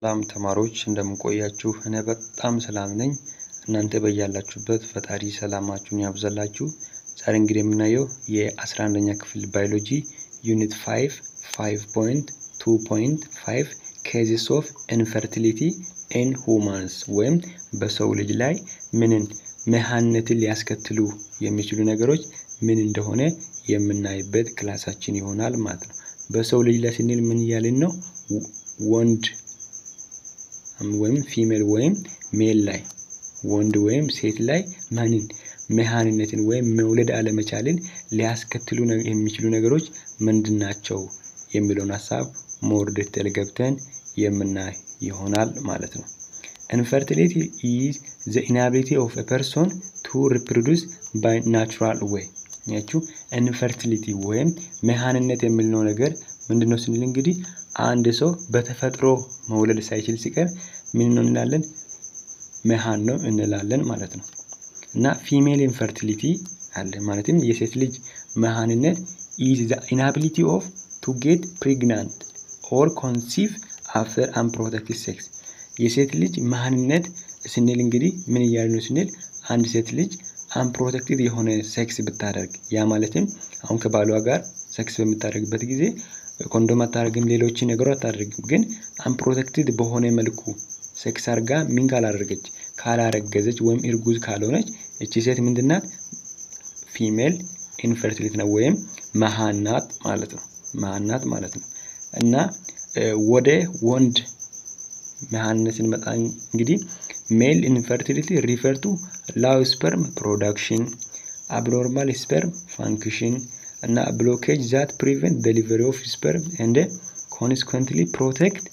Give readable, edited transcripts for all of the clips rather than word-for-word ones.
ሰላም ተማሪዎች እንደምቆያችሁ እኔ በጣም ሰላም ነኝ። እናንተ በያላችሁበት ፈጣሪ ሰላማችሁን ያብዛላችሁ። ዛሬ እንግዲህ የምናየው የ11ኛ ክፍል ባዮሎጂ ዩኒት 5.2.5 cases of infertility in humans ወይም በሰው ልጅ ላይ መሃንነትን ሊያስከትሉ የሚችሉ ነገሮች ምን እንደሆነ የምናይበት ክላሳችን ይሆናል ማለት ነው። በሰው ልጅ ላይ ስንል ምን ያልን ነው? ወንድ ወይም ፊሜል ወይም ሜል ላይ ወንድ ወይም ሴት ላይ መሃንነትን ወይም መውለድ አለመቻልን ሊያስከትሉ የሚችሉ ነገሮች ምንድናቸው የሚለውን ሐሳብ ሞር ዲቴል ገብተን የምናይ ይሆናል ማለት ነው። Infertility is the inability of a person to reproduce by natural way. ያችሁ infertility ወይም መሃንነት የሚለው ነገር ምንድነው ስንል እንግዲህ አንድ ሰው በተፈጥሮ መውለድ ሳይችል ሲቀር ምን ነው እንላለን? መሃን ነው እንላለን ማለት ነው። እና female infertility አለ ማለትም የሴት ልጅ መሃንነት is the inability of to get pregnant or conceive after unprotected sex. የሴት ልጅ መሃንነት ስንል እንግዲህ ምን እያልን ነው ስንል አንድ ሴት ልጅ unprotected የሆነ ሴክስ ብታደርግ ያ ማለትም አሁን ከባሏ ጋር ሴክስ በምታደርግበት ጊዜ ኮንዶም አታደርግም፣ ሌሎች ነገሮች አታደርግም፣ ግን unprotected በሆነ መልኩ ሴክስ አድርጋ ምን ካላረገዘች ወይም እርጉዝ ካልሆነች እቺ ሴት ምንድናት? ፊሜል ኢንፈርቲሊቲ ነው ወይም መሃን ናት ማለት ነው። እና ወደ ወንድ መሃንነት ስንመጣ እንግዲህ ሜል ኢንፈርቲሊቲ ሪፈር ቱ ላው ስፐርም ፕሮዳክሽን፣ abnormal sperm function እና blockage that prevent delivery of sperm and consequently protect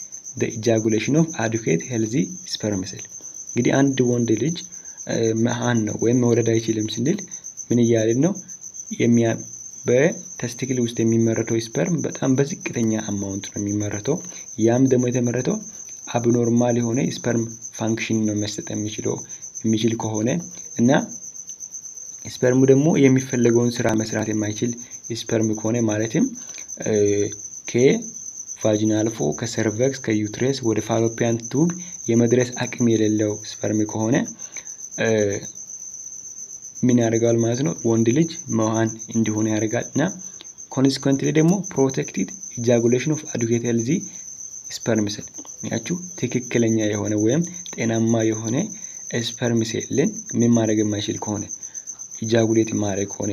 the ejaculation of adequate healthy sperm cell. እንግዲህ አንድ ወንድ ልጅ መሃን ነው ወይም መውለድ አይችልም ስንል ምን እያልን ነው? በቴስቲክል ውስጥ የሚመረተው ስፐርም በጣም በዝቅተኛ አማውንት ነው የሚመረተው። ያም ደግሞ የተመረተው አብኖርማል የሆነ ስፐርም ፋንክሽን ነው መስጠት የሚችል ከሆነ እና ስፐርሙ ደግሞ የሚፈልገውን ስራ መስራት የማይችል ስፐርም ከሆነ ማለትም ከቫጂናል አልፎ ከሰርቨክስ ከዩትረስ ወደ ፋሎፒያን ቱብ የመድረስ አቅም የሌለው ስፐርም ከሆነ ምን ያደርጋል ማለት ነው? ወንድ ልጅ መሃን እንዲሆን ያደርጋል እና ኮንሲኩዌንትሊ ደግሞ ፕሮቴክቲድ ኢጃኩሌሽን ኦፍ አዲኩዌት ሄልዚ ስፐርም ሴል ያችሁ ትክክለኛ የሆነ ወይም ጤናማ የሆነ ስፐርም ሴልን ምን ማድረግ የማይችል ከሆነ ኢጃኩሌት ማድረግ ከሆነ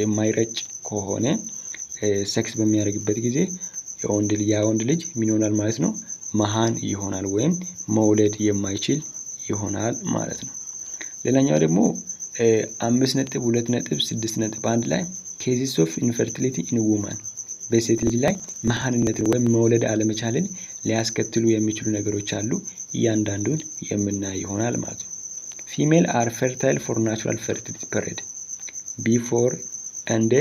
የማይረጭ ከሆነ ሴክስ በሚያደርግበት ጊዜ የወንድ ልጅ ምን ይሆናል ማለት ነው? መሃን ይሆናል ወይም መውለድ የማይችል ይሆናል ማለት ነው። ሌላኛው ደግሞ 5.2.6.1 ላይ cases of infertility in women በሴት ልጅ ላይ መሃንነትን ወይም መውለድ አለመቻልን ሊያስከትሉ የሚችሉ ነገሮች አሉ። እያንዳንዱን የምናይ ይሆናል ማለት ነው። Female are fertile for natural fertility period before and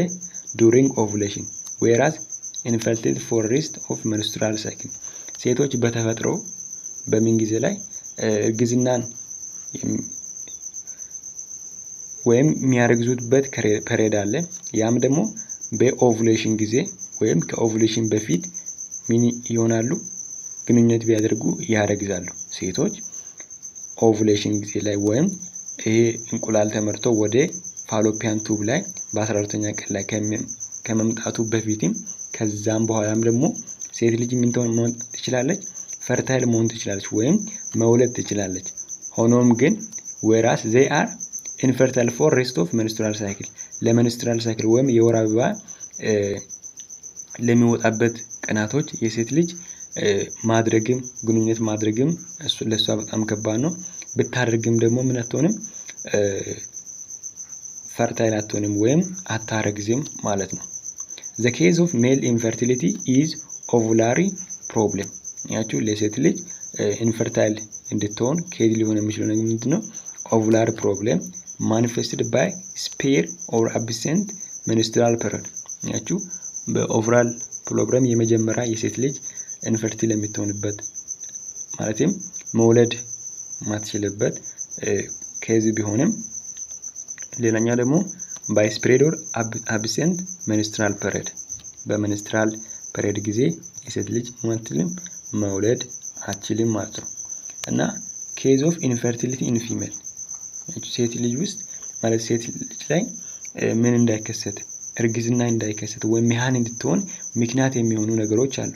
during ovulation whereas infertile for rest of menstrual cycle. ሴቶች በተፈጥሮ በምን ጊዜ ላይ እርግዝናን ወይም የሚያረግዙበት ፔሪድ አለ። ያም ደግሞ በኦቭሌሽን ጊዜ ወይም ከኦቭሌሽን በፊት ምን ይሆናሉ? ግንኙነት ቢያደርጉ ያረግዛሉ ሴቶች ኦቭሌሽን ጊዜ ላይ ወይም ይሄ እንቁላል ተመርቶ ወደ ፋሎፒያን ቱብ ላይ በ12ኛ ቀን ላይ ከመምጣቱ በፊትም ከዛም በኋላም ደግሞ ሴት ልጅ ምን ትችላለች? ፈርታይል መሆን ትችላለች ወይም መውለድ ትችላለች። ሆኖም ግን whereas they are infertile for rest of menstrual cycle ለmenstrual cycle ወይም የወር አበባ ለሚወጣበት ቀናቶች የሴት ልጅ ግንኙነት ማድረግም ለሷ በጣም ከባድ ነው። ብታደርግም ደግሞ ምን አትሆንም? ፈርታይል አትሆንም ወይም አታረግዝም ማለት ነው። The case of male infertility is ovulatory problem. ያችሁ ለሴት ልጅ ኢንፈርታይል እንድትሆን ኬዝ ሊሆን የሚችለው ነገር ምንድነው? ovulatory problem manifested by spare or absent menstrual period. ያችሁ በኦቨራል ፕሮግራም የመጀመሪያ የሴት ልጅ ኢንፈርቲል የምትሆንበት ማለትም መውለድ ማትችልበት ኬዝ ቢሆንም ሌላኛው ደግሞ by spread or absent menstrual period በmenstrual period ጊዜ የሴት ልጅ መውለድ አትችልም ማለት ነው። እና ኬዝ ኦፍ ኢንፈርቲሊቲ ኢን ፊሜል ሴት ልጅ ውስጥ ማለት ሴት ልጅ ላይ ምን እንዳይከሰት እርግዝና እንዳይከሰት ወይም መሃን እንድትሆን ምክንያት የሚሆኑ ነገሮች አሉ።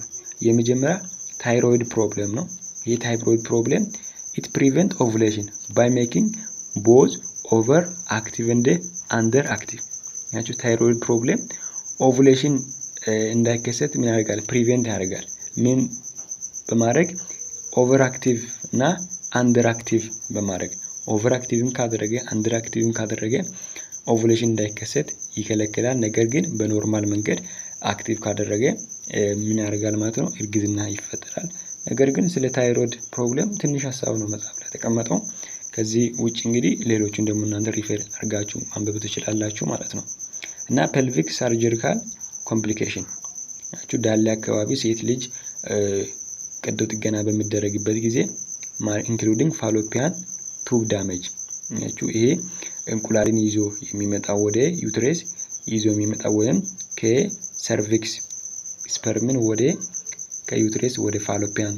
የመጀመሪያ ታይሮይድ ፕሮብሌም ነው። ይሄ ታይሮይድ ፕሮብሌም it prevent ovulation by making both over active and under active ያቺ ታይሮይድ ፕሮብሌም ኦቭሌሽን እንዳይከሰት ምን ያደርጋል? ፕሪቨንት ያደርጋል። ምን በማድረግ ኦቨር አክቲቭ እና አንደር አክቲቭ በማድረግ ኦቨር አክቲቭም ካደረገ አንደር አክቲቭም ካደረገ ኦቭሌሽን እንዳይከሰት ይከለክላል። ነገር ግን በኖርማል መንገድ አክቲቭ ካደረገ ምን ያደርጋል ማለት ነው? እርግዝና ይፈጠራል። ነገር ግን ስለ ታይሮይድ ፕሮብሌም ትንሽ ሀሳብ ነው መጽሐፍ ላይ ተቀመጠው። ከዚህ ውጭ እንግዲህ ሌሎችን ደግሞ እናንተ ሪፈር አድርጋችሁ ማንበብ ትችላላችሁ ማለት ነው። እና ፔልቪክ ሰርጂካል ኮምፕሊኬሽን ያችሁ ዳሌ አካባቢ ሴት ልጅ ቀዶ ጥገና በሚደረግበት ጊዜ ኢንክሉዲንግ ፋሎፒያን ቱብ ዳሜጅ ያችሁ ይሄ እንቁላልን ይዞ የሚመጣው ወደ ዩትሬስ ይዞ የሚመጣው ወይም ከሰርቪክስ ስፐርምን ወደ ከዩትሬስ ወደ ፋሎፒያን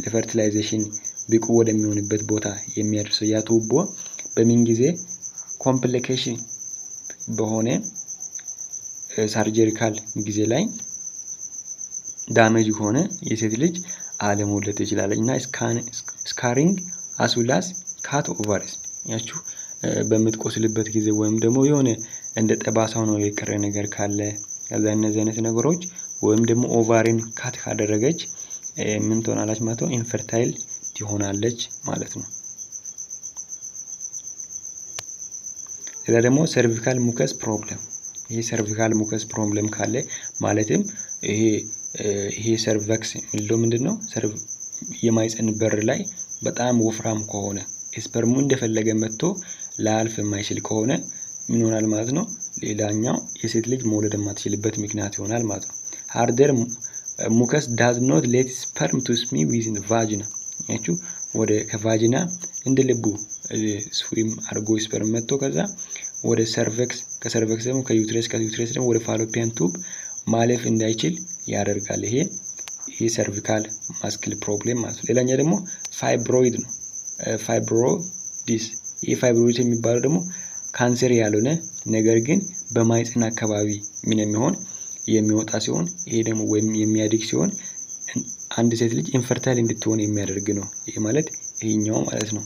ለፈርቲላይዜሽን ብቁ ወደሚሆንበት ቦታ የሚያደርሰው ያ ቱቦ በምን ጊዜ ኮምፕሊኬሽን በሆነ ሰርጂካል ጊዜ ላይ ዳሜጅ ሆነ የሴት ልጅ አለመውለድ ትችላለች። እና ስካሪንግ አስውላስ ካት ኦቫሪስ ያችሁ በምትቆስልበት ጊዜ ወይም ደግሞ የሆነ እንደ ጠባሳው ነው የቀረ ነገር ካለ ከዛ እነዚህ አይነት ነገሮች ወይም ደግሞ ኦቫሪን ካት ካደረገች ምን ትሆናለች ማለት ነው? ኢንፈርታይል ትሆናለች ማለት ነው። ሌላ ደግሞ ሰርቪካል ሙከስ ፕሮብሌም ይሄ ሰርቪካል ሙከስ ፕሮብሌም ካለ ማለትም ይሄ ሰርቨክስ ምንድነው ምንድነው የማይፀን በር ላይ በጣም ወፍራም ከሆነ ስፐርሙ እንደፈለገ መጥቶ ላልፍ የማይችል ከሆነ ምን ይሆናል ማለት ነው? ሌላኛው የሴት ልጅ መውለድ የማትችልበት ምክንያት ይሆናል ማለት ነው። ሃርደር ሙከስ does not let sperm to swim within the vagina ያችሁ ወደ ከቫጂና እንደ ልቡ ስዊም አርጎ ስፐርም መጥቶ ከዛ ወደ ሰርቨክስ ከሰርቨክስ ደግሞ ከዩትሬስ ደግሞ ወደ ፋሎፒያን ቱብ ማለፍ እንዳይችል ያደርጋል። ይሄ ሰርቪካል ማስክል ፕሮብሌም ማለት ነው። ሌላኛው ደግሞ ፋይብሮይድ ነው። ፋይብሮዲስ ይሄ ፋይብሮይድ የሚባለው ደግሞ ካንሰር ያልሆነ ነገር ግን በማይፀን አካባቢ ምን የሚወጣ ሲሆን ይሄ ደግሞ ወይም የሚያድግ ሲሆን አንድ ሴት ልጅ ኢንፈርታይል እንድትሆን የሚያደርግ ነው። ይሄ ማለት ይሄኛው ማለት ነው።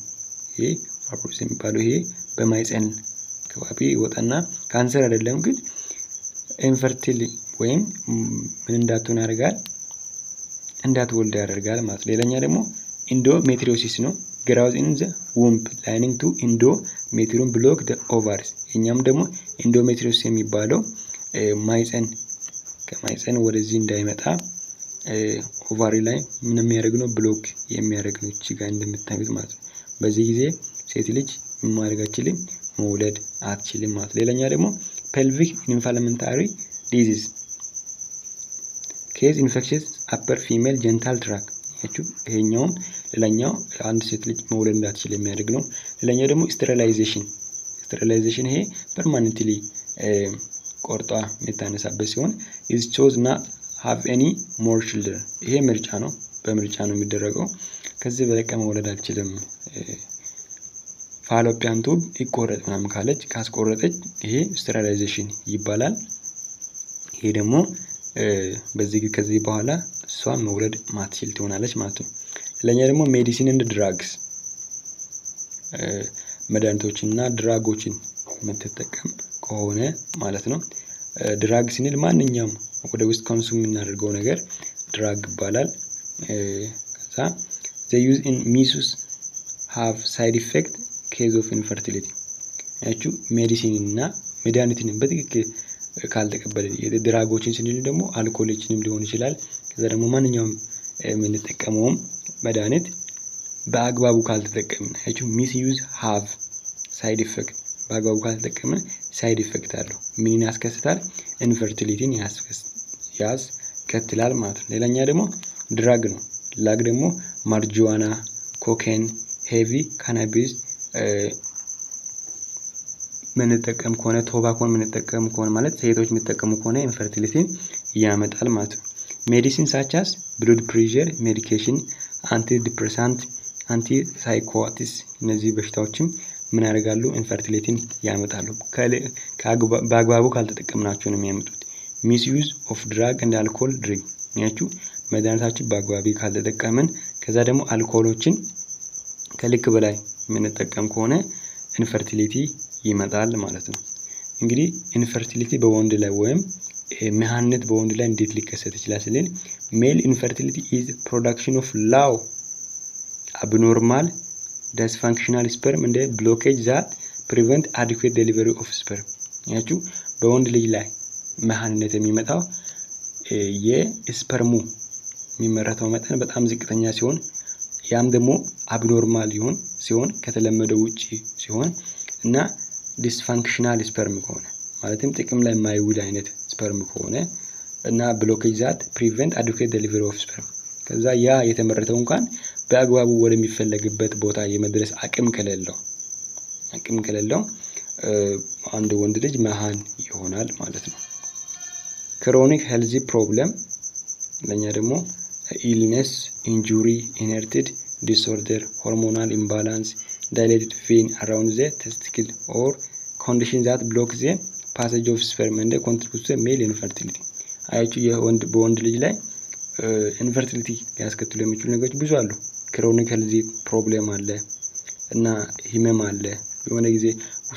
ይሄ ፋይብሮይድ የሚባለው ይሄ በማይፀን አካባቢ ይወጣና ካንሰር አይደለም ግን ኢንፈርቲል ወይም ምን እንዳትሆን ያደርጋል? እንዳትወልድ ያደርጋል ማለት ነው። ሌላኛ ደግሞ ኢንዶሜትሪዮሲስ ነው። growth in the womb lining to endometrium block the ovaries እኛም ደግሞ ኢንዶሜትሪዮሲስ የሚባለው ማይፀን ከማይፀን ወደዚህ እንዳይመጣ ኦቫሪ ላይ ምን የሚያደርግ ነው? ብሎክ የሚያደርግ ነው። እዚህ ጋር እንደምታዩት ማለት ነው። በዚህ ጊዜ ሴት ልጅ ማድረግ አትችልም፣ መውለድ አትችልም ማለት። ሌላኛ ደግሞ pelvic inflammatory disease case infectious upper female genital tract ያችሁ ይሄኛውም ሌላኛው አንድ ሴት ልጅ መውለድ እንዳትችል የሚያደርግ ነው። ሌላኛው ደግሞ ስቴሪላይዜሽን ይሄ permanently ቆርጣ የምታነሳበት ሲሆን is chose not have any more children ይሄ ምርጫ ነው። በምርጫ ነው የሚደረገው። ከዚህ በላይ መውለድ አልችልም ፋሎፒያን ቱብ ይቆረጥ ምናምን ካለች ካስቆረጠች ይሄ ስቴሪላይዜሽን ይባላል። ይሄ ደግሞ ከዚህ በኋላ እሷ መውለድ ማትችል ትሆናለች ማለት ነው። ሌላኛ ደግሞ ሜዲሲን እንደ ድራግስ መድኃኒቶችንና ድራጎችን የምትጠቀም ከሆነ ማለት ነው። ድራግ ስንል ማንኛውም ወደ ውስጥ ኮንሱም የምናደርገው ነገር ድራግ ይባላል። ከዛ they use in misuse have side effect case of infertility ያችሁ ሜዲሲን እና መድኃኒትን በትክክል ካልተቀበለ የድራጎችን ስንል ደግሞ አልኮሎችንም ሊሆን ይችላል። ከዛ ደግሞ ማንኛውም የምንጠቀመው መድኃኒት በአግባቡ ካልተጠቀምን ያችሁ misuse have side effect በአግባቡ ካልተጠቀምን ሳይድ ኢፌክት አለው። ምን ያስከስታል? ኢንፈርቲሊቲን ያስከትላል ማለት ነው። ሌላኛ ደግሞ ድራግ ነው። ድራግ ደግሞ ማርጁዋና፣ ኮኬን፣ ሄቪ ካናቢስ ምንጠቀም ከሆነ ቶባኮን ምንጠቀም ከሆነ ማለት ሴቶች የሚጠቀሙ ከሆነ ኢንፈርቲሊቲን ያመጣል ማለት ነው። ሜዲሲን such as blood pressure medication antidepressant antipsychotics እነዚህ በሽታዎችም ምን ያደርጋሉ ኢንፈርቲሊቲን ያመጣሉ በአግባቡ ካልተጠቀምናቸው ነው የሚያመጡት misuse of drug and alcohol drink ያችሁ መድኃኒታችን በአግባቡ ካልተጠቀምን ከዛ ደግሞ አልኮሎችን ከልክ በላይ የምንጠቀም ከሆነ ኢንፈርቲሊቲ ይመጣል ማለት ነው እንግዲህ ኢንፈርቲሊቲ በወንድ ላይ ወይም መሃንነት በወንድ ላይ እንዴት ሊከሰት ይችላል ስንል male infertility is production of low abnormal dysfunctional sperm and blockage that prevent adequate delivery of sperm ያችሁ በወንድ ልጅ ላይ መሃንነት የሚመጣው የስፐርሙ የሚመረተው መጠን በጣም ዝቅተኛ ሲሆን ያም ደግሞ አብኖርማል ሲሆን ከተለመደው ውጪ ሲሆን እና ዲስፋንክሽናል ስፐርም ከሆነ ማለትም ጥቅም ላይ የማይውል አይነት ስፐርም ከሆነ እና ብሎኬጅ ዛት ፕሪቨንት አዲኩዌት ዴሊቨሪ ኦፍ ስፐርም ከዛ ያ የተመረተው እንኳን በአግባቡ ወደሚፈለግበት ቦታ የመድረስ አቅም ከሌለው አንድ ወንድ ልጅ መሃን ይሆናል ማለት ነው ክሮኒክ ሄልዚ ፕሮብለም ለኛ ደግሞ illness injury inherited disorder hormonal imbalance dilated vein around the testicle or condition that block the passage of sperm and contribute to male infertility አያችሁ በወንድ ልጅ ላይ ኢንፈርቲሊቲ ያስከትሉ የሚችሉ ነገሮች ብዙ አሉ ክሮኒክ ሄልዚ ፕሮብለም አለ እና ህመም አለ የሆነ ጊዜ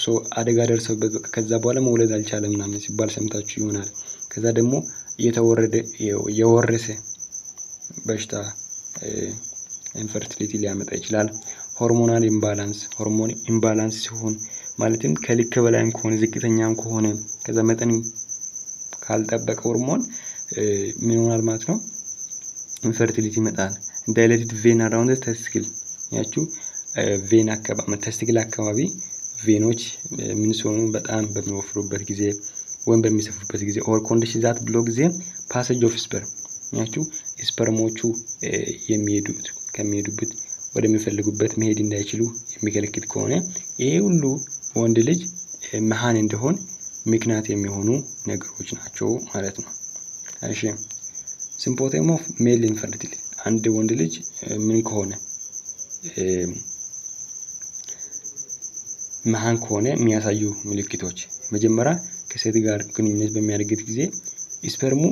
ሰው አደጋ ደርሶበት ከዛ በኋላ መውለድ አልቻለም ምናምን ሲባል ሰምታችሁ ይሆናል ከዛ ደግሞ የወረሰ በሽታ ኢንፈርቲሊቲ ሊያመጣ ይችላል ሆርሞናል ኢምባላንስ ሲሆን ማለትም ከልክ በላይም ከሆነ ዝቅተኛም ከሆነ ከዛ መጠን ካልጠበቀ ሆርሞን ምን ይሆናል ማለት ነው ኢንፈርቲሊቲ ይመጣል dilated vein around the testicle ያችሁ ቬን አካባቢ ተስቲክል አካባቢ ቬኖች ምን ሲሆኑ በጣም በሚወፍሩበት ጊዜ ወይም በሚሰፉበት ጊዜ or condition that block the passage of sperm ያችሁ ስፐርሞቹ ከሚሄዱበት ወደሚፈልጉበት መሄድ እንዳይችሉ የሚከለክል ከሆነ ይሄ ሁሉ ወንድ ልጅ መሃን እንደሆነ ምክንያት የሚሆኑ ነገሮች ናቸው ማለት ነው እሺ symptom of male infertility አንድ ወንድ ልጅ ምን ከሆነ መሃን ከሆነ የሚያሳዩ ምልክቶች መጀመሪያ ከሴት ጋር ግንኙነት በሚያደርግበት ጊዜ ስፐርሙ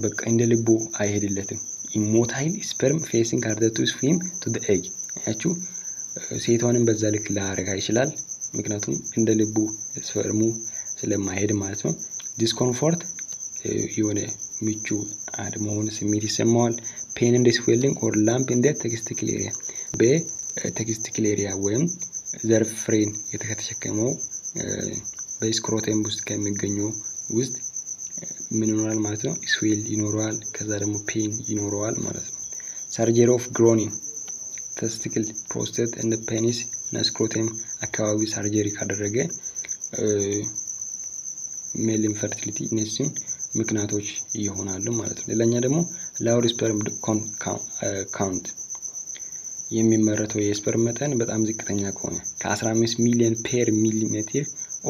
በቃ እንደልቡ አይሄድለትም immotile sperm facing harder to swim to the egg ያችሁ ሴቷንም በዛ ልክ ላያረጋ ይችላል ምክንያቱም እንደልቡ ስፐርሙ ስለማይሄድ ማለት ነው ዲስኮምፎርት የሆነ ምቹ አድመሆን ስሜት ይሰማዋል pain and swelling or lump in the testicle area በtesticle area ወይም ዘር ፍሬን የተከተሸከመው በስክሮተም ውስጥ ከሚገኘው ውስጥ ምን ይኖራል ማለት ነው ስዌል ይኖራል ከዛ ደግሞ ፔን ይኖራል ማለት ነው surgery of groin testicle prostate and penis እና ስክሮተም አካባቢ ሰርጀሪ ካደረገ ሜል ኢንፈርቲሊቲ እነዚህ ምክንያቶች ይሆናሉ ማለት ነው ሌላኛ ደግሞ low sperm count የሚመረተው የስፐርም መጠን በጣም ዝቅተኛ ከሆነ ከ15 ሚሊዮን ፔር ሚሊሜትር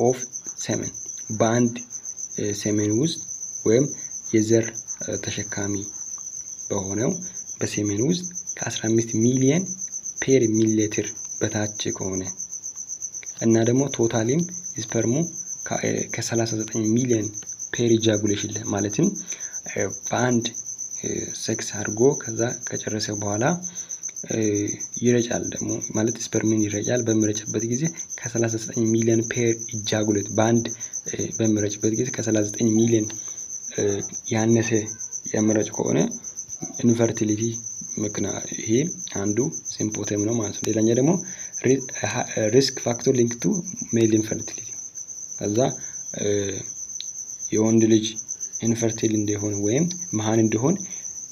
ኦፍ ሰመን ባንድ ሰመን ውስጥ ወይም የዘር ተሸካሚ በሆነው በሰመን ውስጥ ከ15 ሚሊዮን ፔር ሚሊሊትር በታች ከሆነ እና ደግሞ ቶታሊም ስፐርሙ ከ39 ሚሊዮን ፔር ኢጃኩሌሽን ማለትም ባንድ ሴክስ አድርጎ ከዛ ከጨረሰ በኋላ ይረጫል ደግሞ ማለት ስፐርምን ይረጫል በመረጨበት ጊዜ ከ39 ሚሊዮን ፔር ኢጃኩሌት ባንድ በመረጨበት ጊዜ ከ39 ሚሊዮን ያነሰ ያመረጭ ከሆነ ኢንፈርቲሊቲ ምክንያት ይሄ አንዱ ሲምፕተም ነው ማለት ነው ሌላኛ ደግሞ ሪስክ ፋክተር ሊንክ ቱ ሜል ኢንፈርቲሊቲ ከዛ የወንድ ልጅ ኢንፈርቲል እንደሆነ ወይም መሃን እንደሆነ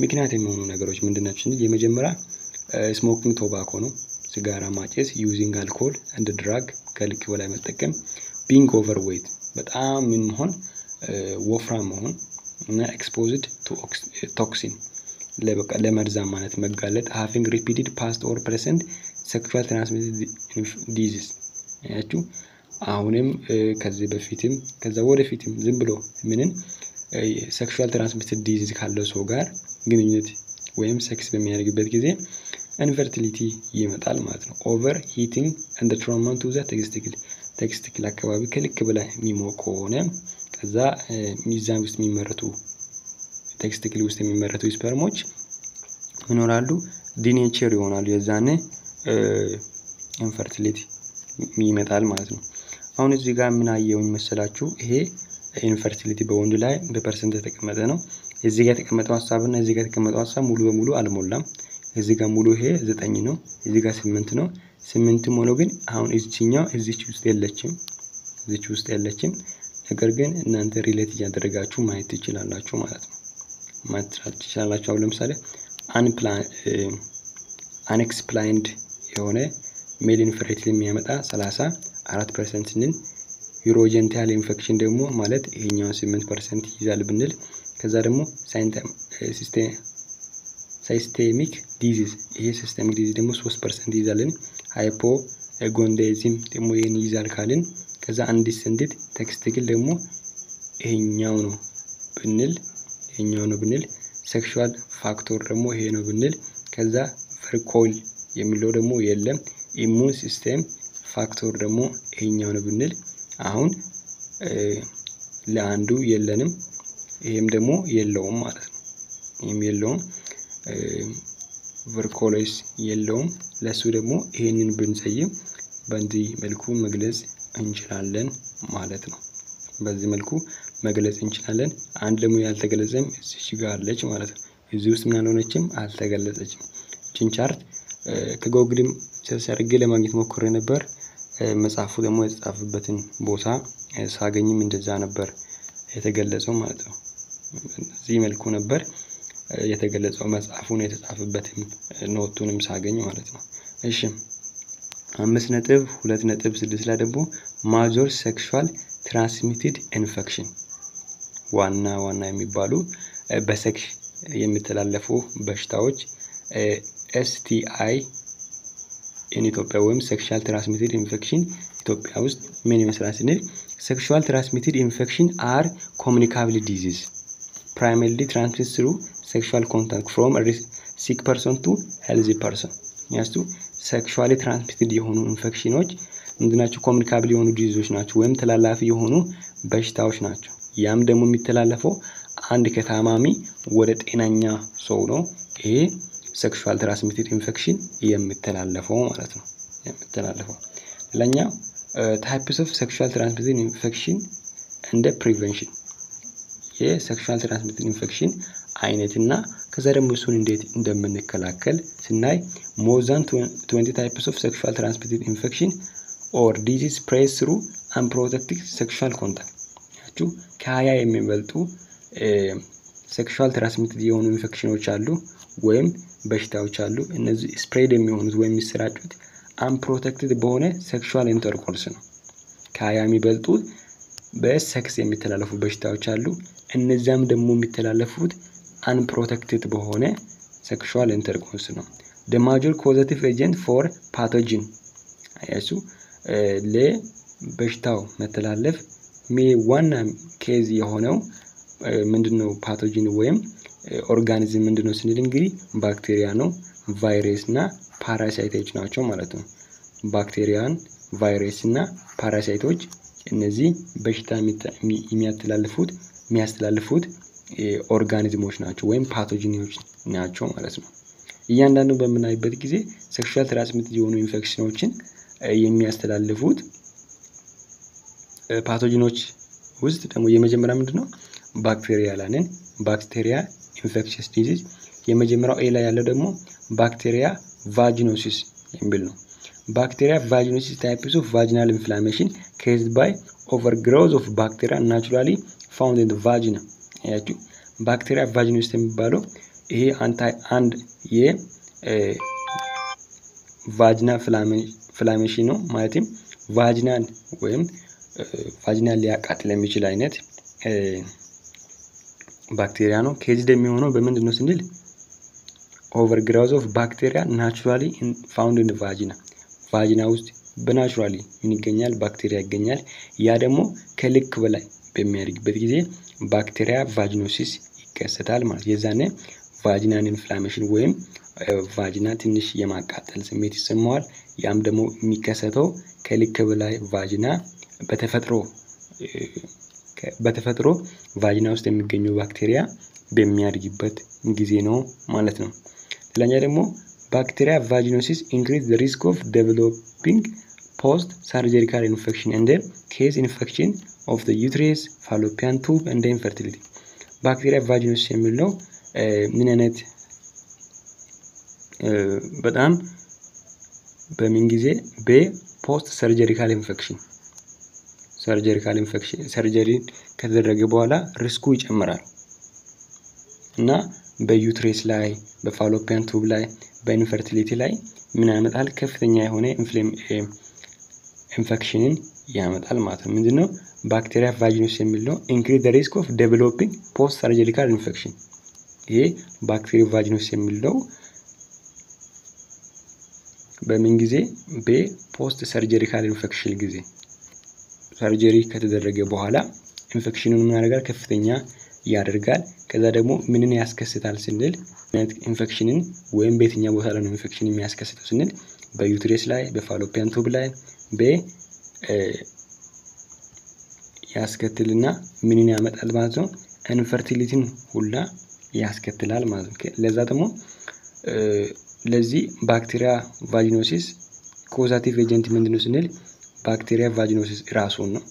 ምክንያት የሚሆኑ ነገሮች ምንድናቸው የመጀመሪያ ስሞኪንግ ቶባኮ ነው ሲጋራ ማጨስ ዩዚንግ አልኮል and drug ከልክ በላይ መጠቀም being overweight በጣም ምን መሆን ወፍራም መሆን እና exposed to toxin ለመርዛም ማለት መጋለጥ having repeated past or present sexual transmitted disease ያችሁ አሁንም ከዚህ በፊትም ከዛ ወደፊትም ዝም ብሎ ምንን sexual transmitted disease ካለው ሰው ጋር ግንኙነት ወይም ሴክስ በሚያደርግበት ጊዜ ኢንፈርቲሊቲ ይመጣል ማለት ነው። ኦቨር ሂቲንግ ኤንድ ትራውማ ቱ ዘ ቴስቲክል አካባቢ ከልክ በላይ የሚሞቅ ከሆነ ከዛ ሚዛን ውስጥ የሚመረቱ ቴስቲክል ውስጥ የሚመረቱ ስፐርሞች ይኖራሉ ዲኔቸር ይሆናሉ። የዛኔ ኢንፈርቲሊቲ ይመጣል ማለት ነው። አሁን እዚህ ጋር ምን አየሁኝ መሰላችሁ? ይሄ ኢንፈርቲሊቲ በወንድ ላይ በፐርሰንት የተቀመጠ ነው። እዚህ ጋር የተቀመጠው ሐሳብና እዚህ ጋር የተቀመጠው ሐሳብ ሙሉ በሙሉ አልሞላም። እዚህ ጋር ሙሉ ይሄ 9 ነው፣ እዚህ ጋር 8 ነው። 8ም ሆኖ ግን አሁን እዚች ውስጥ የለችም። ነገር ግን እናንተ ሪሌት እያደረጋችሁ ማየት ትችላላችሁ ማለት ነው። አሁን ለምሳሌ አንኤክስፕላይንድ የሆነ ሜል ኢንፈርቲሊቲ የሚያመጣ 34% ስንል ዩሮጀንታል ኢንፌክሽን ደግሞ ማለት ይሄኛው 8% ይይዛል ብንል ከዛ ደግሞ ሲስቴሚክ ዲዚዝ ይሄ ሲስቴሚክ ዲዚዝ ደግሞ 3% ይይዛልን። ሃይፖጎንዴዝም ደግሞ ይሄን ይይዛል ካልን ከዛ አንዲሰንትድ ቴስቲክል ደግሞ ይሄኛው ነው ብንል ሴክሹዋል ፋክተር ደግሞ ይሄ ነው ብንል ከዛ ፈርኮል የሚለው ደግሞ የለም። ኢሙን ሲስተም ፋክተር ደግሞ ይሄኛው ነው ብንል አሁን ለአንዱ የለንም፣ ይሄም ደግሞ የለውም ማለት ነው። ይሄም የለውም ቨርኮሎስ የለውም። ለሱ ደግሞ ይሄንን ብንሰይም በእንዲህ መልኩ መግለጽ እንችላለን ማለት ነው። በዚህ መልኩ መግለጽ እንችላለን። አንድ ደግሞ ያልተገለጸም እዚህ ጋር አለች ማለት ነው። እዚህ ውስጥ ምን አልሆነችም? አልተገለጸችም። እቺን ቻርት ከጎግልም ሰርች ለማግኘት ሞክሬ ነበር። መጽሐፉ ደግሞ የተጻፈበትን ቦታ ሳገኝም እንደዛ ነበር የተገለጸው ማለት ነው። በዚህ መልኩ ነበር የተገለጸው መጽሐፉን የተጻፈበትን ኖቱንም ሳገኝ ማለት ነው። እሺ 5.2.6 ላይ ደግሞ ማጆር ሴክሹዋል ትራንስሚትድ ኢንፌክሽን ዋና የሚባሉ በሴክስ የሚተላለፉ በሽታዎች STI ኢትዮጵያ ወይም ሴክሹዋል ትራንስሚትድ ኢንፌክሽን ኢትዮጵያ ውስጥ ምን ይመስላል ስንል ሴክሹዋል ትራንስሚትድ ኢንፌክሽን አር ኮሙኒካብል ዲዚዝ primarily transmitted through sexual contact from a sick person to healthy person ያስቱ ሴክሹዋሊ ትራንስሚትድ የሆኑ ኢንፌክሽኖች ምንድናቸው? ኮሙኒካብል የሆኑ ዲዚዞች ናቸው ወይም ተላላፊ የሆኑ በሽታዎች ናቸው። ያም ደግሞ የሚተላለፈው አንድ ከታማሚ ወደ ጤናኛ ሰው ነው። ይሄ ሴክሹዋል ትራንስሚትድ ኢንፌክሽን የሚተላለፈው ማለት ነው። ለኛ ታይፕስ ኦፍ ሴክሹዋል ትራንስሚትድ ኢንፌክሽን እንደ ፕሪቨንሽን የሴክሹዋል ትራንስሚትድ ኢንፌክሽን አይነትና ከዛ ደግሞ እሱን እንዴት እንደምንከላከል ስናይ more than 20 types of sexual transmitted infection or disease spread through unprotected sexual contact ያችሁ ከ20 የሚበልጡ ሴክሹዋል ትራንስሚትድ የሆኑ ኢንፌክሽኖች አሉ ወይም በሽታዎች አሉ። እነዚህ ስፕሬድ የሚሆኑት ወይም የሚሰራጩት unprotected በሆነ ሴክሹዋል ኢንተርኮርስ ነው። ከ20 የሚበልጡ በሴክስ የሚተላለፉ በሽታዎች አሉ። እነዚያም ደግሞ የሚተላለፉት unprotected በሆነ ሴክሹዋል ኢንተርኮርስ ነው። the major causative agent for pathogen አያሱ ለበሽታው መተላለፍ ዋና ኬዝ የሆነው ምንድነው? ፓቶጂን ወይም ኦርጋኒዝም ምንድነው ስንል እንግዲህ ባክቴሪያ ነው፣ ቫይረስ እና ፓራሳይቶች ናቸው ማለት ነው። ባክቴሪያን፣ ቫይረስ እና ፓራሳይቶች እነዚህ በሽታ የሚያስተላልፉት ኦርጋኒዝሞች ናቸው ወይም ፓቶጂኖች ናቸው ማለት ነው። እያንዳንዱ በምናይበት ጊዜ ሴክሹዋል ትራንስሚትድ የሆኑ ኢንፌክሽኖችን የሚያስተላልፉት ፓቶጂኖች ውስጥ ደግሞ የመጀመሪያ ምንድነው? ባክቴሪያ ላንን ባክቴሪያ ኢንፌክሽስ ዲዚዝ የመጀመሪያው ኤ ላይ ያለው ደግሞ ባክቴሪያ ቫጂኖሲስ የሚል ነው። ባክቴሪያ ቫጂኖሲስ ታይፕስ ኦፍ ቫጂናል ኢንፍላሜሽን caused by overgrowth of bacteria naturally found in the vagina ያችሁ ባክቴሪያ ቫጂኖሲስ የሚባለው ይሄ አንድ የቫጂና ፍላሜሽን ነው ማለትም ቫጂናል ወይም ቫጂናል ሊያቃጥል የሚችል አይነት ባክቴሪያ ነው። ከዚህ የሚሆነው በምንድን ነው ስንል overgrowth of bacteria naturally found in the vagina ቫጂና ውስጥ በናቹራሊ ምን ይገኛል? ባክቴሪያ ይገኛል። ያ ደግሞ ከልክ በላይ በሚያድግበት ጊዜ ባክቴሪያ ቫጂኖሲስ ይከሰታል ማለት የዛኔ ቫጂናል ኢንፍላሜሽን ወይም ቫጂና ትንሽ የማቃጠል ስሜት ይሰማዋል። ያም ደግሞ የሚከሰተው ከልክ በላይ ቫጂና በተፈጥሮ ቫጂና ውስጥ የሚገኙ ባክቴሪያ በሚያድግበት ጊዜ ነው ማለት ነው። ሌላኛው ደግሞ ባክቴሪያ ቫጂኖሲስ increase the risk of developing post surgical infection and case infection of the uterus, fallopian tube and infertility። ባክቴሪያ ቫጂኖሲስ የሚለው ምን አይነት በጣም በምን ጊዜ በፖስት ሰርጀሪካል ኢንፌክሽን ሰርጀሪ ከተደረገ በኋላ ሪስኩ ይጨምራል እና በዩትሬስ ላይ በፋሎፒያን ቱብ ላይ በኢንፈርቲሊቲ ላይ ምን ያመጣል? ከፍተኛ የሆነ ኢንፌክሽንን ያመጣል ማለት ነው። ምንድነው ባክቴሪያ ቫጂኖሲስ የሚለው increase the risk of developing post surgical infection። ይሄ ባክቴሪያ ቫጂኖሲስ የሚለው በምን ጊዜ? በፖስት ሰርጀሪካል ኢንፌክሽን ጊዜ ሰርጀሪ ከተደረገ በኋላ ኢንፌክሽኑን ምን ያደርጋል? ከፍተኛ ያደርጋል። ከዛ ደግሞ ምንን ያስከስታል ስንል ኢንፌክሽንን ወይም በየትኛው ቦታ ላይ ነው ኢንፌክሽን የሚያስከስተው ስንል በዩትሬስ ላይ በፋሎፒያን ቱብ ላይ ያስከትልና ምንን ያመጣል ማለት ነው? ኢንፈርቲሊቲን ሁላ ያስከትላል ማለት ነው። ለዛ ደግሞ ለዚህ ባክቴሪያ ቫጂኖሲስ ኮዛቲቭ ኤጀንት ምንድነው ስንል ባክቴሪያ ቫጂኖሲስ ራሱን ነው።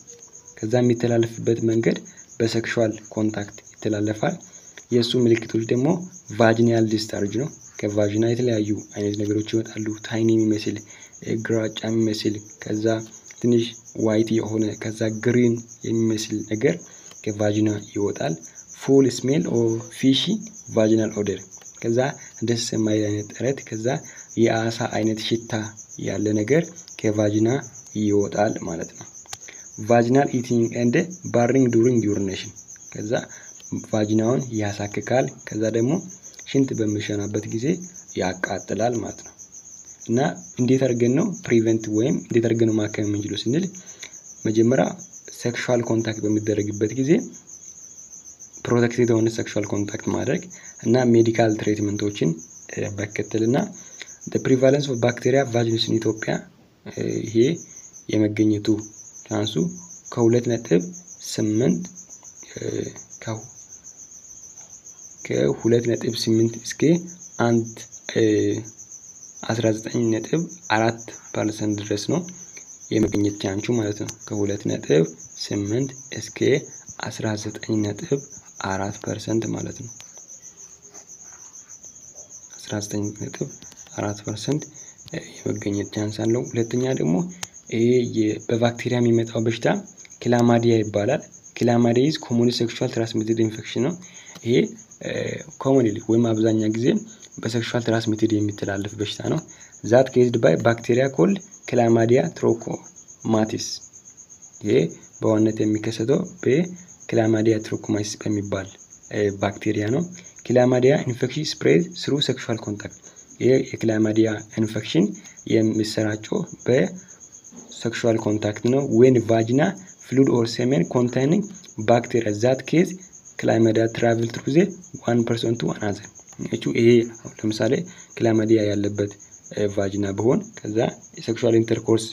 ከዛ የሚተላለፍበት መንገድ በሴክሹዋል ኮንታክት ይተላለፋል። የሱ ምልክቶች ደግሞ ቫጂናል ዲስቻርጅ ነው። ከቫጂና የተለያዩ አይነት ነገሮች ይወጣሉ። ታይኒ የሚመስል ግራጫ የሚመስል ከዛ ትንሽ ዋይት የሆነ ከዛ ግሪን የሚመስል ነገር ከቫጂና ይወጣል። ፉል ስሜል ኦር ፊሺ ቫጂናል ኦደር ከዛ ደስ የማይል አይነት ጠረት ከዛ የአሳ አይነት ሽታ ያለ ነገር ከቫጂና ይወጣል ማለት ነው። ቫጂናል ኢቲንግ ኤንድ ባርኒንግ ዱሪንግ ዩሪኔሽን ከዛ ቫጂናውን ያሳክካል። ከዛ ደግሞ ሽንት በሚሸናበት ጊዜ ያቃጥላል ማለት ነው። እና እንዴት አድርገን ነው ፕሪቨንት ወይም እንዴት አድርገን ነው ማከም የምንችለው ስንል መጀመሪያ ሴክሹዋል ኮንታክት በሚደረግበት ጊዜ ፕሮቴክቲቭ የሆነ ሴክሹዋል ኮንታክት ማድረግ እና ሜዲካል ትሪትመንቶችን መከተልና the prevalence of bacteria vaginis in Ethiopia ይሄ የመገኘቱ ቻንሱ ከ2.8 እስከ 19.4% ድረስ ነው የመገኘት ቻንሱ ማለት ነው። ከ2.8 እስከ 19.4% ማለት ነው። 19.4% የመገኘት ቻንስ አለው። ሁለተኛ ደግሞ ይሄ በባክቴሪያ የሚመጣው በሽታ ክላማዲያ ይባላል። ክላማዲያ is commonly sexual transmitted infection ነው። ይሄ commonly ወይም አብዛኛው ጊዜ በሴክሹዋል ትራንስሚትድ የሚተላለፍ በሽታ ነው። that caused by bacteria called ክላማዲያ ትሮኮማቲስ ይሄ በዋናነት የሚከሰተው በክላማዲያ ትሮኮማቲስ በሚባል ባክቴሪያ ነው። ክላማዲያ ኢንፌክሽን ስፕሬድ through sexual contact ይሄ የክላማዲያ ኢንፌክሽን የሚሰራጨው በሴክሹዋል ኮንታክት ነው። when vagina fluid or semen containing bacteria that case ክላማዲያ travel through the one person to another ይሄ ለምሳሌ ክላማዲያ ያለበት ቫጂና ቢሆን ከዛ ሴክሹዋል ኢንተርኮርስ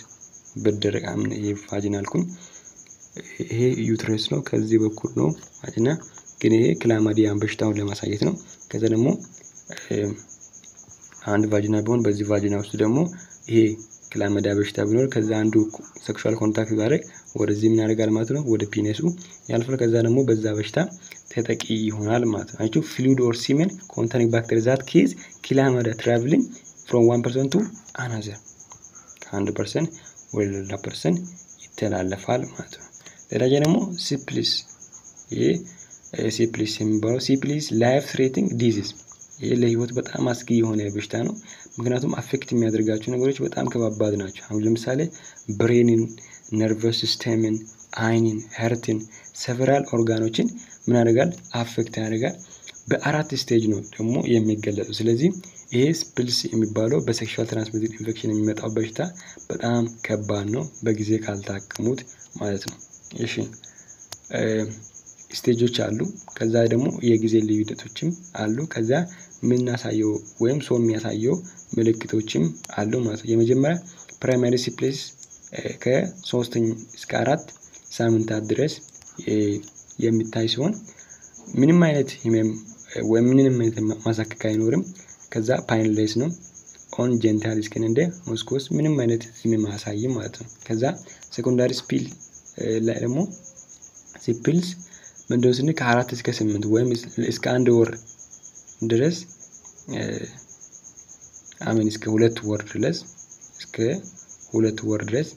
በደረግ ይሄ ቫጂናል ኩን ይሄ ዩትረስ ነው። ከዚህ በኩል ነው ቫጂና ግን ይሄ ክላማዲያን በሽታውን ለማሳየት ነው። ከዛ ደግሞ አንድ ቫጂና ቢሆን በዚህ ቫጂና ውስጥ ደግሞ ይሄ ክላማዲያ በሽታ ቢኖር ከዛ አንዱ ሴክሹዋል ኮንታክት ጋር ወደዚህ ምን ያደርጋል ማለት ነው ወደ ፒነሱ ያልፋል። ከዛ ደግሞ በዛ በሽታ ተጠቂ ይሆናል ማለት ነው። አይቶ fluid or semen containing bacteria that case chlamydia traveling from one person to another 100% ወደ ሌላ ፐርሰን ይተላለፋል ማለት ነው። ሌላኛ ደግሞ ሲፕሊስ ይሄ ሲፕሊስ የሚባለው ሲፕሊስ ላይፍ ትሬቲንግ ዲዚዝ ይሄ ለህይወት በጣም አስጊ የሆነ በሽታ ነው። ምክንያቱም አፌክት የሚያደርጋቸው ነገሮች በጣም ከባባድ ናቸው። አሁን ለምሳሌ ብሬንን፣ ነርቨስ ሲስተምን፣ አይንን፣ ሀርትን ሰቨራል ኦርጋኖችን ምን ያደርጋል አፌክት ያደርጋል። በአራት ስቴጅ ነው ደግሞ የሚገለጸው። ስለዚህ ይሄ ሲፕሊስ የሚባለው በሴክሹዋል ትራንስሚትድ ኢንፌክሽን የሚመጣው በሽታ በጣም ከባድ ነው በጊዜ ካልታከሙት ማለት ነው። እሺ ስቴጆች አሉ። ከዛ ደግሞ የጊዜ ልዩነቶችም አሉ። ከዛ የምናሳየው ወይም ሰው የሚያሳየው ምልክቶችም አሉ ማለት ነው። የመጀመሪያ ፕራይማሪ ሲፕሊስ ከ3 እስከ 4 ሳምንታት ድረስ የሚታይ ሲሆን ምንም አይነት ህመም ወይም ምንም አይነት ማሳከክ አይኖርም። ከዛ ፓይንሌስ ነው። ኦን ጀንታል ስኪን እንደ ሞስኮስ ምንም አይነት ህመም አያሳይም ማለት ነው። ከዛ ሴኮንዳሪ ስፒል ላይ ደግሞ ሲፕልስ ምንድነው ስንል ከ4 እስከ 8 ወይም እስከ 1 ወር ድረስ እስከ 2 ወር ድረስ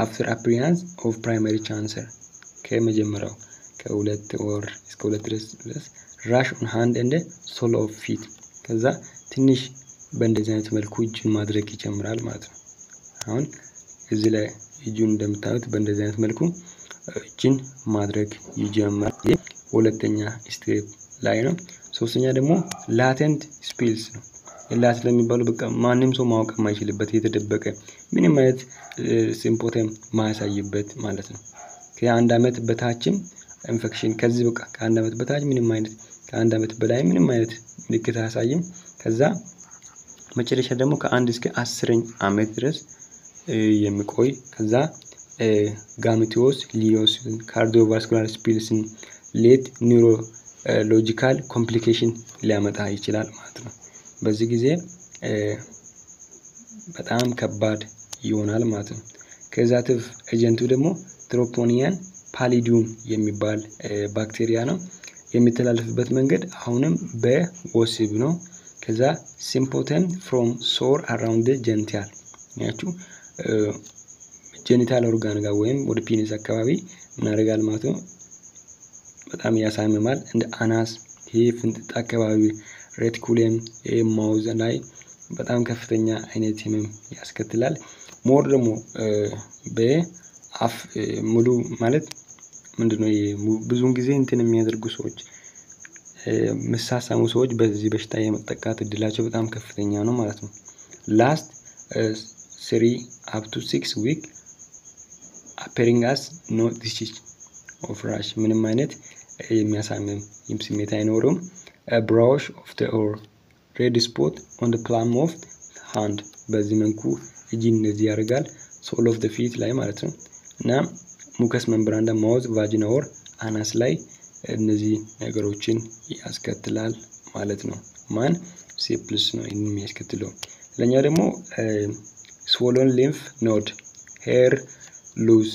አፍተር አፒሪያንስ ኦፍ ፕራይማሪ ካንሰር ከመጀመሪያው ከ2 ወር እስከ 2 ድረስ ራሽ ኦን ሃንድ እንደ ሶል ኦፍ ፊት ከዛ ትንሽ በእንደዚህ አይነት መልኩ እጁን ማድረግ ይጀምራል ማለት ነው። አሁን እዚህ ላይ እጁን እንደምታዩት በእንደዚህ አይነት መልኩ እጁን ማድረግ ይጀምራል። ሁለተኛ ስቴፕ ላይ ነው። ሶስተኛ ደግሞ ላተንት ስፒልስ ነው። ላተንት ለሚባለው በቃ ማንም ሰው ማወቅ የማይችልበት የተደበቀ ምንም አይነት ሲምፕተም ማያሳይበት ማለት ነው። ከ1 አመት በታችም ኢንፌክሽን ከዚህ በቃ ከ1 አመት በታች ምንም አይነት ከ1 አመት በላይ ምንም አይነት ምልክት አያሳይም። ከዛ መጨረሻ ደግሞ ከ1 እስከ 10 አመት ድረስ የሚቆይ ከዛ ጋሜቲዮስ ሊዮስ ካርዲዮቫስኩላር ስፒልስን ሌት ኒውሮሎጂካል ኮምፕሊኬሽን ሊያመጣ ይችላል ማለት ነው። በዚህ ጊዜ በጣም ከባድ ይሆናል ማለት ነው። ከዛቲቭ ኤጀንቱ ደግሞ ትሮፖኒያን ፓሊዲየም የሚባል ባክቴሪያ ነው። የሚተላለፍበት መንገድ አሁንም በወሲብ ነው። ከዛ ሲምፕተም ፍሮም ሶር አራውንድ ጀኒታል ያችሁ ጀኒታል ኦርጋን ጋር ወይም ወደ ፒኒስ አካባቢ ምን ያደርጋል ማለት ነው። በጣም ያሳምማል። እንደ አናስ ፍንጥጣ አካባቢ ሬቲኩለም ማውዝ ላይ በጣም ከፍተኛ አይነት ህመም ያስከትላል። ሞር ደግሞ በአፍ ሙሉ ማለት ምንድነው ብዙውን ጊዜ እንትን የሚያደርጉ ሰዎች መሳሳሙ ሰዎች በዚህ በሽታ የመጠቃት እድላቸው በጣም ከፍተኛ ነው ማለት ነው። ላስት 3 up to 6 week appearing as no discharge of rash ምንም አይነት የሚያሳምም ስሜት አይኖርም። brush of the or red spot on the palm of hand በዚህ መልኩ እጅን እንደዚህ ያደርጋል sole of the feet ላይ ማለት ነው። እና ሙከስ መንብራንዳ ማውዝ ቫጂና ኦር አናስ ላይ እነዚህ ነገሮችን ያስከትላል ማለት ነው። ማን ሲፕልስ ነው የሚያስከትለው። ለኛ ደግሞ swollen lymph node hair loss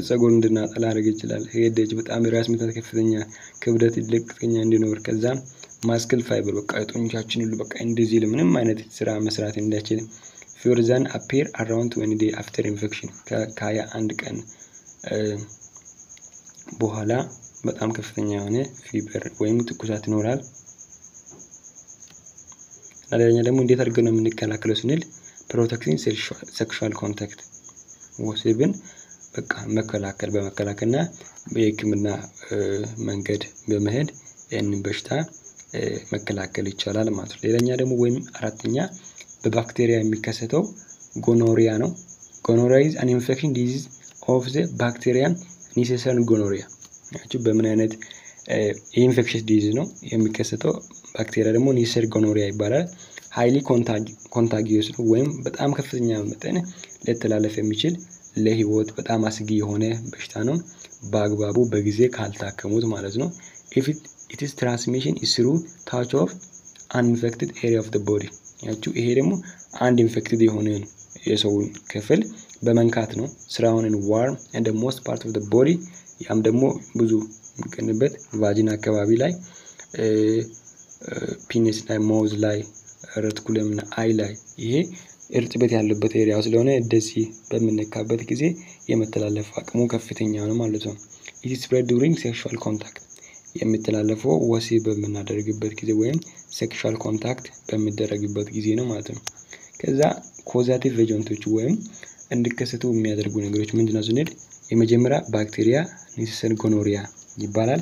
ጸጉር እንድናጠላ ያደርግ ይችላል። ሄዴጅ በጣም ራስ ምታት ከፍተኛ ክብደት ይልቅኛ እንዲኖር ከዛ ማስክል ፋይበር በቃ ጡንቻችን ሁሉ በቃ እንደዚህ ምንም አይነት ስራ መስራት እንዳይችል fever than appear around 20 days after infection ከ21 ቀን በኋላ በጣም ከፍተኛ የሆነ ፊበር ወይም ትኩሳት ይኖራል። ለኛ ደግሞ እንዴት አድርገን ነው የምንከላከለው ስንል ፕሮቴክቲንግ ሴክሹዋል ኮንታክት ወሲብን በቃ በመከላከልና በሕክምና መንገድ በመሄድ ይህንን በሽታ መከላከል ይቻላል ማለት ነው። ሌላኛ ደግሞ ወይም አራተኛ በባክቴሪያ የሚከሰተው ጎኖሪያ ነው። ጎኖሪያ is an infection disease of the bacterium Neisseria gonorrhea ያቺው በምን አይነት ኢንፌክሽስ ዲዚዝ ነው የሚከሰተው። ባክቴሪያ ደግሞ Neisseria gonorrhea ይባላል። highly contagious ነው ወይም በጣም ከፍተኛ መጠን ሊተላለፍ የሚችል ለህይወት በጣም አስጊ የሆነ በሽታ ነው በአግባቡ በጊዜ ካልታከሙት ማለት ነው። if it is transmission is through touch of uninfected area of the body ያቺው ይሄ ደግሞ አንድ ኢንፌክትድ የሆነ የሰው ክፍል በመንካት ነው። ስራውን warm and the most part of the body ያም ደግሞ ብዙ የሚገኝበት ቫጂና አካባቢ ላይ ፒኒስ ላይ ማውዝ ላይ ሬቲኩለም እና አይ ላይ ይሄ እርጥበት ያለበት ኤሪያ ስለሆነ እንደዚህ በመነካበት ጊዜ የመተላለፍ አቅሙ ከፍተኛ ነው ማለት ነው። it is spread during sexual contact የሚተላለፈው ወሲብ በመናደርግበት ጊዜ ወይም ሴክሹዋል ኮንታክት በሚደረግበት ጊዜ ነው ማለት ነው። ከዛ ኮዛቲቭ ኤጀንቶች ወይም እንዲከሰቱ የሚያደርጉ ነገሮች ምንድነው ስንል የመጀመሪያ ባክቴሪያ Neisseria gonorrhea ይባላል።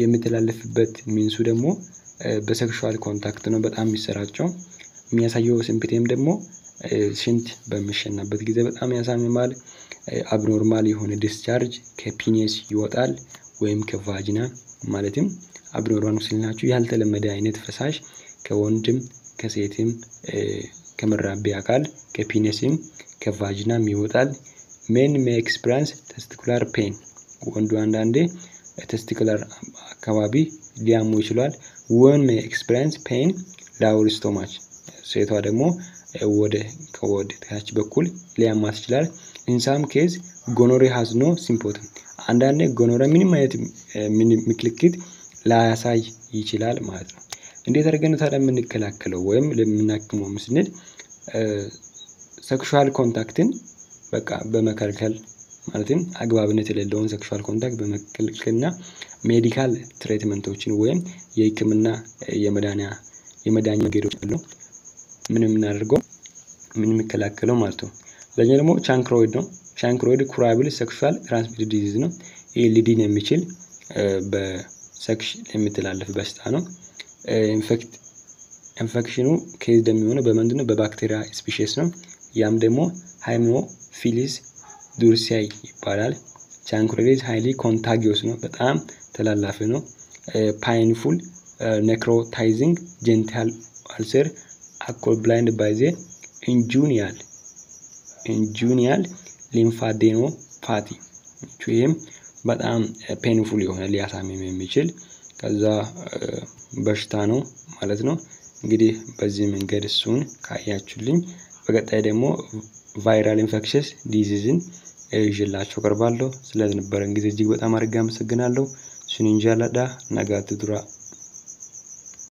የሚተላለፍበት ሚንሱ ደግሞ በሴክሹዋል ኮንታክት ነው በጣም የሚሰራጨው። የሚያሳየው ሲምፕተም ደግሞ ሽንት በሚሸናበት ጊዜ በጣም ያሳምማል። አብኖርማል የሆነ ዲስቻርጅ ከፒኒስ ይወጣል ወይም ከቫጂና ማለትም አብኖርማል ስልናችሁ ያልተለመደ አይነት ፈሳሽ ከወንድም ከሴትም ከመራቢያ አካል ከፒነስም ከቫጂናም ይወጣል። men may experience testicular pain ወንዱ አንዳንዴ testicular አካባቢ ሊያሙ ይችላል። women may experience pain lower stomach ሴቷ ደግሞ ከወደ ታች በኩል ሊያማት ይችላል። in some case gonorrhea has no symptom አንዳንዴ ጎኖሪያ ምንም አይነት ምልክት ላያሳይ ይችላል ማለት ነው። እንዴት አድርገን ታዲያ የምንከላከለው ወይም ለምናክመው ምስንል ሴክሹዋል ኮንታክትን በቃ በመከልከል ማለትም አግባብነት የሌለውን ሴክሹዋል ኮንታክት በመከልከልና ሜዲካል ትሪትመንቶችን ወይም የህክምና የመዳኛ መንገዶች አሉ ምንም እናደርገው ምንም የሚከላከለው ማለት ነው። ለኛ ደግሞ ቻንክሮይድ ነው። ቻንክሮይድ ኩራብል ሴክሹዋል ትራንስሚትድ ዲዚዝ ነው። ይሄ ሊድን የሚችል በሴክስ የሚተላለፍ በሽታ ነው። ኢንፌክሽኑ ኬዝ እንደሚሆነው በመንድነው በባክቴሪያ ስፒሺስ ነው። ያም ደግሞ ሃይሞፊሊስ ዱርሲያይ ይባላል። ቻንክሮይድ ሃይሊ ኮንታጊየስ ነው በጣም ተላላፊ ነው። ፓይንፉል ኔክሮታይዚንግ ጀንታል አልሰር accompanied by the inguinal lymphadenopathy ይህም በጣም ፔንፉል የሆነ ሊያሳምም የሚችል ከዛ በሽታ ነው ማለት ነው። እንግዲህ በዚህ መንገድ እሱን ካያችሁልኝ በቀጣይ ደግሞ ቫይራል ኢንፌክሽስ ዲዚዝን ይዤላችሁ ቀርባለሁ። ስለነበረን ጊዜ እጅግ በጣም አድርጌ አመሰግናለሁ። ሱኒንጃላዳ ነጋት ዱራ